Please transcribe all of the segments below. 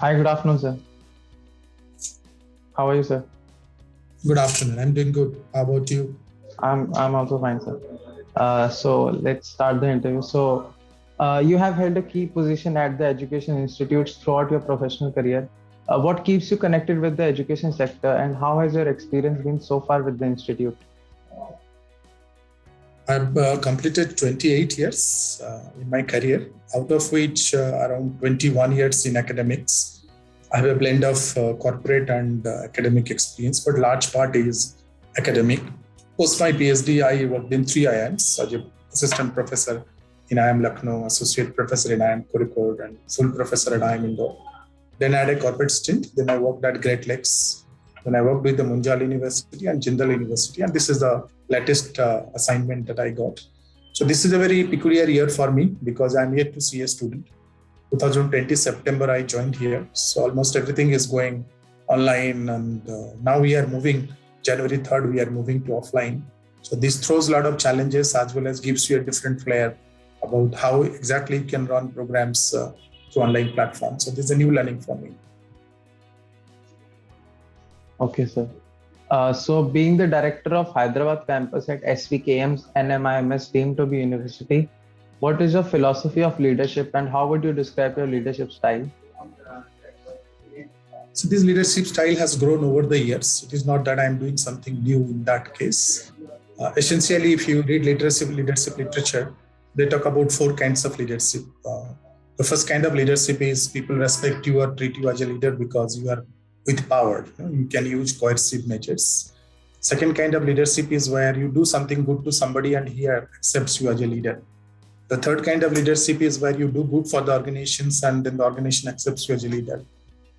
Hi, good afternoon, sir. How are you, sir? Good afternoon. I'm doing good. How about you? I'm also fine, sir. So let's start the interview. You have held a key position at the education institutes throughout your professional career. What keeps you connected with the education sector, and how has your experience been so far with the institute? I've completed 28 years in my career, out of which around 21 years in academics. I have a blend of corporate and academic experience, but large part is academic. Post my PhD, I worked in three IIMs as an assistant professor in IIM Lucknow, associate professor in IIM Kozhikode, and full professor at IIM Indore. Then I had a corporate stint. Then I worked at Great Lakes. Then I worked with the Munjal University and Jindal University. And this is the latest assignment that I got. So this is a very peculiar year for me because I'm yet to see a student. 2020 September, I joined here. So almost everything is going online. And now we are moving, January 3rd, we are moving to offline. So this throws a lot of challenges as well as gives you a different flair about how exactly you can run programs through online platforms. So this is a new learning for me. Okay, sir. So being the director of Hyderabad campus at SVKM's NMIMS deemed to be university, what is your philosophy of leadership and how would you describe your leadership style? So this leadership style has grown over the years. It is not that I'm doing something new in that case. Essentially, if you read leadership literature, they talk about four kinds of leadership. The first kind of leadership is people respect you or treat you as a leader because you are with power. You can use coercive measures. Second kind of leadership is where you do something good to somebody and he accepts you as a leader. The third kind of leadership is where you do good for the organizations and then the organization accepts you as a leader.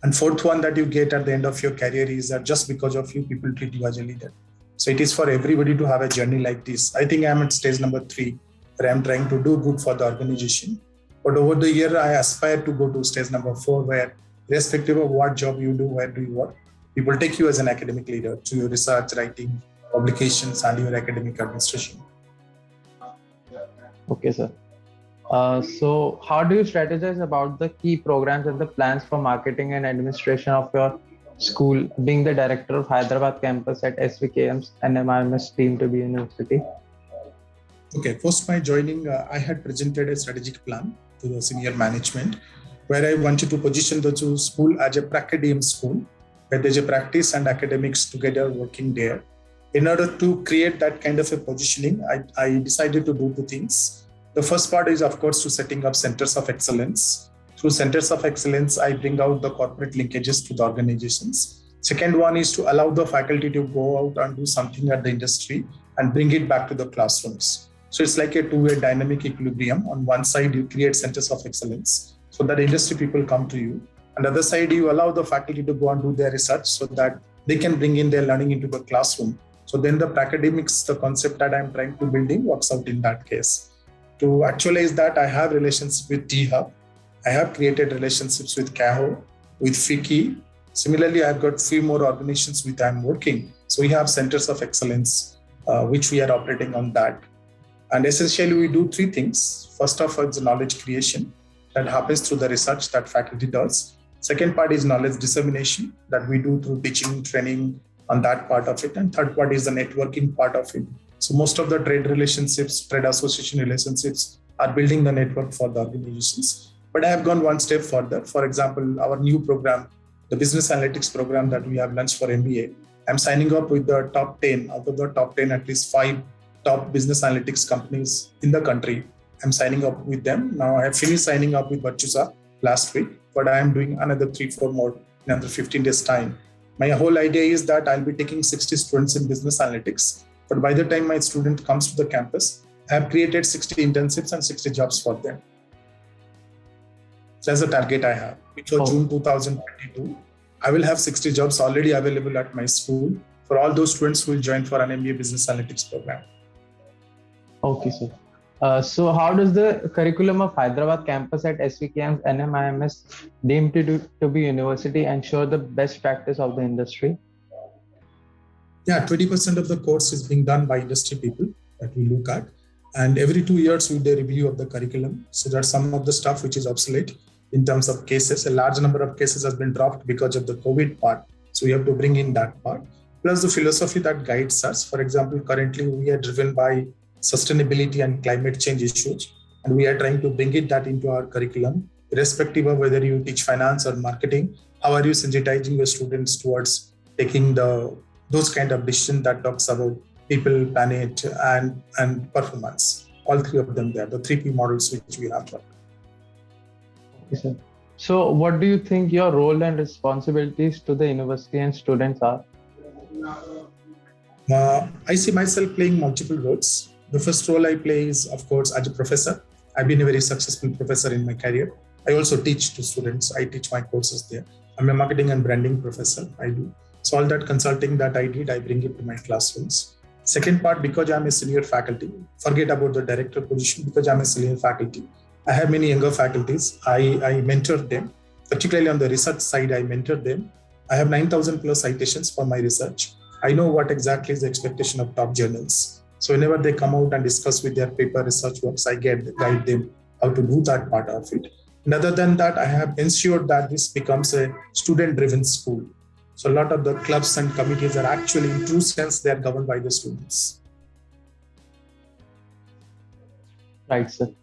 And fourth one that you get at the end of your career is that just because of you, people treat you as a leader. So it is for everybody to have a journey like this. I think I'm at stage number 3, where I'm trying to do good for the organization. But over the year, I aspire to go to stage number 4, where irrespective of what job you do, where do you work, people take you as an academic leader through your research, writing, publications, and your academic administration. Okay, sir. So how do you strategize about the key programs and the plans for marketing and administration of your school, being the director of Hyderabad campus at SVKM's NMIMS deemed to be university? Okay, post my joining, I had presented a strategic plan to the senior management where I wanted to position the school as a pracademic school, where there's a practice and academics together working there. In order to create that kind of a positioning, I decided to do two things. The first part is, of course, to setting up centers of excellence. Through centers of excellence, I bring out the corporate linkages to the organizations. Second one is to allow the faculty to go out and do something at the industry and bring it back to the classrooms. So it's like a two-way dynamic equilibrium. On one side, you create centers of excellence so that industry people come to you. On the other side, you allow the faculty to go and do their research so that they can bring in their learning into the classroom. So then the academics, the concept that I'm trying to build in works out in that case. To actualize that, I have relationships with T-Hub. I have created relationships with CAHO, with FICI. Similarly, I've got few more organizations with I'm working. So we have centers of excellence, which we are operating on that. And essentially, we do three things. First of all, it's knowledge creation that happens through the research that faculty does. Second part is knowledge dissemination that we do through teaching, training on that part of it. And third part is the networking part of it. So most of the trade relationships, trade association relationships are building the network for the organizations. But I have gone one step further. For example, our new program, the business analytics program that we have launched for MBA, I'm signing up with the top 10, out of the top 10, at least 5 top business analytics companies in the country. I'm signing up with them. Now I have finished signing up with Bachusa last week, but I am doing another 3-4 more in another 15 days time. My whole idea is that I'll be taking 60 students in business analytics. But by the time my student comes to the campus, I have created 60 internships and 60 jobs for them. So that's the target I have. Before June 2022, I will have 60 jobs already available at my school for all those students who will join for an MBA business analytics program. Okay, sir. So how does the curriculum of Hyderabad campus at SVKM's NMIMS deemed to be university ensure the best practice of the industry? Yeah, 20% of the course is being done by industry people that we look at. And every 2 years we do a review of the curriculum. So that's some of the stuff which is obsolete in terms of cases. A large number of cases has been dropped because of the COVID part. So we have to bring in that part. Plus the philosophy that guides us. For example, currently we are driven by sustainability and climate change issues, and we are trying to bring that into our curriculum, irrespective of whether you teach finance or marketing. How are you sensitizing your students towards taking those kind of decisions that talks about people, planet, and performance? All three of them there, the 3P models which we have. Okay, sir. So, what do you think your role and responsibilities to the university and students are? I see myself playing multiple roles. The first role I play is, of course, as a professor. I've been a very successful professor in my career. I also teach to students. I teach my courses there. I'm a marketing and branding professor. I do. So all that consulting that I did, I bring it to my classrooms. Second part, because I'm a senior faculty, forget about the director position, because I'm a senior faculty. I have many younger faculties. I mentor them, particularly on the research side, I mentor them. I have 9,000 plus citations for my research. I know what exactly is the expectation of top journals. So whenever they come out and discuss with their paper research works, I guide them how to do that part of it. And other than that, I have ensured that this becomes a student-driven school. So a lot of the clubs and committees are actually, in true sense, they are governed by the students. Right, sir.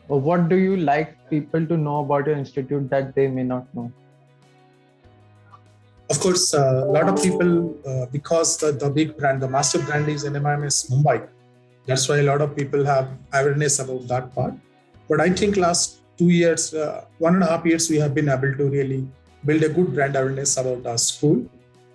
What do you like people to know about your institute that they may not know? Of course, a lot of people, because the big brand, the master brand is NMIMS Mumbai. That's why a lot of people have awareness about that part. But I think last 2 years, 1.5 years, we have been able to really build a good brand awareness about our school.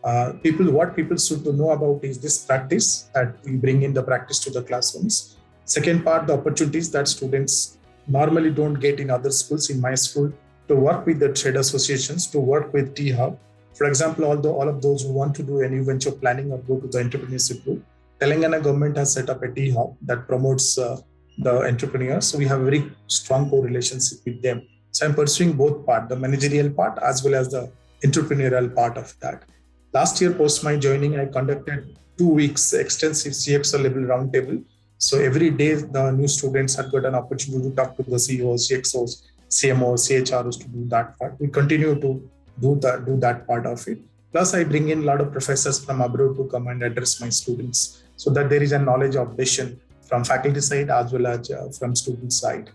What people should to know about is this practice, that we bring in the practice to the classrooms. Second part, the opportunities that students normally don't get in other schools, in my school, to work with the trade associations, to work with T-Hub. For example, all of those who want to do any venture planning or go to the entrepreneurship route, Telangana government has set up a T-Hub that promotes the entrepreneurs. So we have a very strong co-relationship with them. So I'm pursuing both part, the managerial part as well as the entrepreneurial part of that. Last year, post my joining, I conducted 2 weeks extensive CXO level roundtable. So every day, the new students had got an opportunity to talk to the CEOs, CXOs, CMOs, CHROs to do that part. We continue to do that part of it. Plus, I bring in a lot of professors from abroad to come and address my students, so that there is a knowledge updation from faculty side as well as from student side.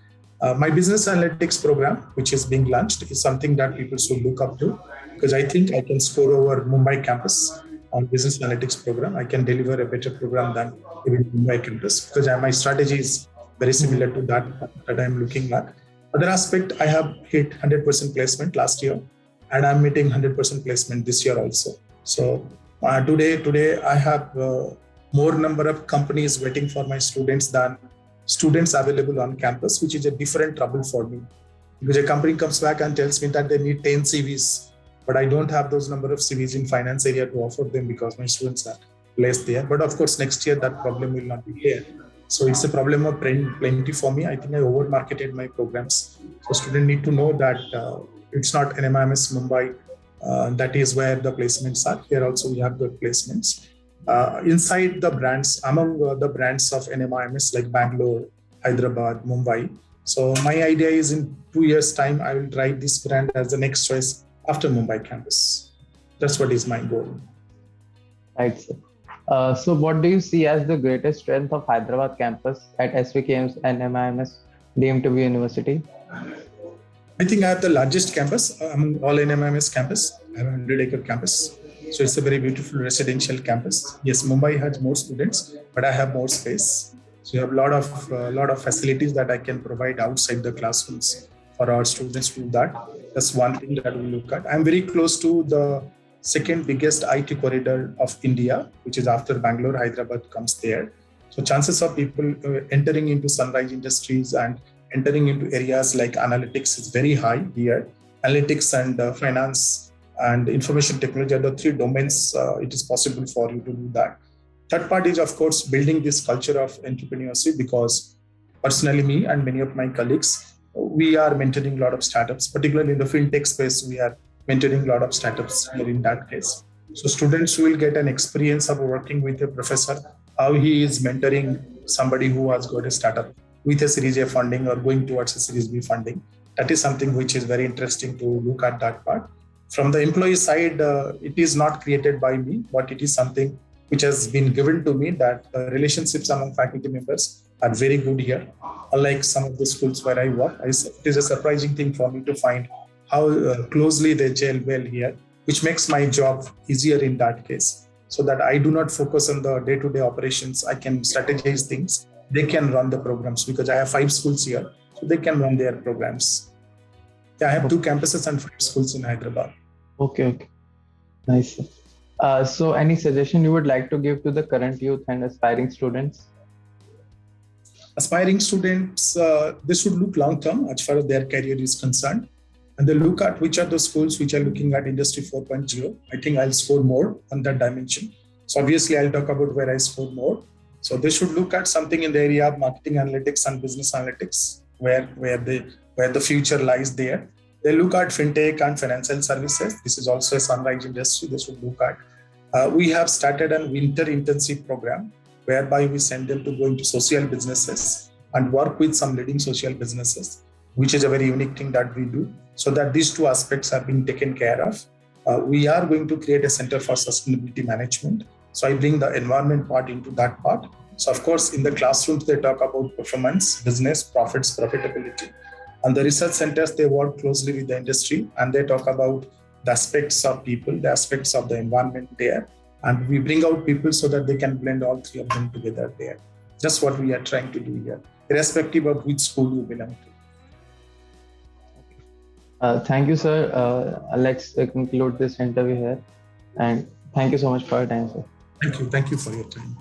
My business analytics program, which is being launched, is something that people should look up to, because I think I can score over Mumbai campus on business analytics program. I can deliver a better program than even Mumbai campus, because my strategy is very similar to that I'm looking at. Other aspect, I have hit 100% placement last year, and I'm meeting 100% placement this year also. So today I have more number of companies waiting for my students than students available on campus, which is a different trouble for me. Because a company comes back and tells me that they need 10 CVs, but I don't have those number of CVs in finance area to offer them because my students are placed there. But of course, next year that problem will not be there. So it's a problem of plenty for me. I think I over-marketed my programs. So students need to know that it's not NMIMS Mumbai. That is where the placements are. Here also we have good placements. Inside the brands, among the brands of NMIMS like Bangalore, Hyderabad, Mumbai. So my idea is in 2 years' time, I will drive this brand as the next choice after Mumbai campus. That's what is my goal. Right, sir. So what do you see as the greatest strength of Hyderabad campus at SVKM's and NMIMS deemed to be university? I think I have the largest campus among all NMIMS campus. I have a 100-acre campus. So it's a very beautiful residential campus. Yes, Mumbai has more students, but I have more space. So you have a lot of facilities that I can provide outside the classrooms for our students to do that. That's one thing that we look at. I'm very close to the second biggest IT corridor of India, which is after Bangalore, Hyderabad comes there. So chances of people entering into sunrise industries and entering into areas like analytics is very high here. Analytics and finance and information technology are the three domains it is possible for you to do that. Third part is, of course, building this culture of entrepreneurship, because personally, me and many of my colleagues, we are mentoring a lot of startups, particularly in the fintech space. We are mentoring a lot of startups here in that case. So students will get an experience of working with a professor, how he is mentoring somebody who has got a startup. with a Series A funding or going towards a Series B funding. That is something which is very interesting to look at that part. From the employee side, it is not created by me, but it is something which has been given to me, that relationships among faculty members are very good here. Unlike some of the schools where I work, it is a surprising thing for me to find how closely they gel well here, which makes my job easier in that case. So that I do not focus on the day-to-day operations. I can strategize things. They can run the programs because I have 5 schools here, so they can run their programs. Yeah, I have 2 campuses and 5 schools in Hyderabad. Okay. Nice. So any suggestion you would like to give to the current youth and aspiring students? Aspiring students, they should look long-term as far as their career is concerned. And they look at which are the schools which are looking at Industry 4.0. I think I'll score more on that dimension. So obviously, I'll talk about where I score more. So they should look at something in the area of marketing analytics and business analytics, where the future lies there. They look at fintech and financial services. This is also a sunrise industry they should look at. We have started a winter intensive program whereby we send them to go into social businesses and work with some leading social businesses, which is a very unique thing that we do, so that these 2 aspects are being taken care of. We are going to create a center for sustainability management. So I bring the environment part into that part. So of course, in the classrooms, they talk about performance, business, profits, profitability. And the research centers, they work closely with the industry and they talk about the aspects of people, the aspects of the environment there. And we bring out people so that they can blend all 3 of them together there. Just what we are trying to do here, irrespective of which school you belong to. Thank you, sir. Let's conclude this interview here. And thank you so much for your time, sir. Thank you. Thank you for your time.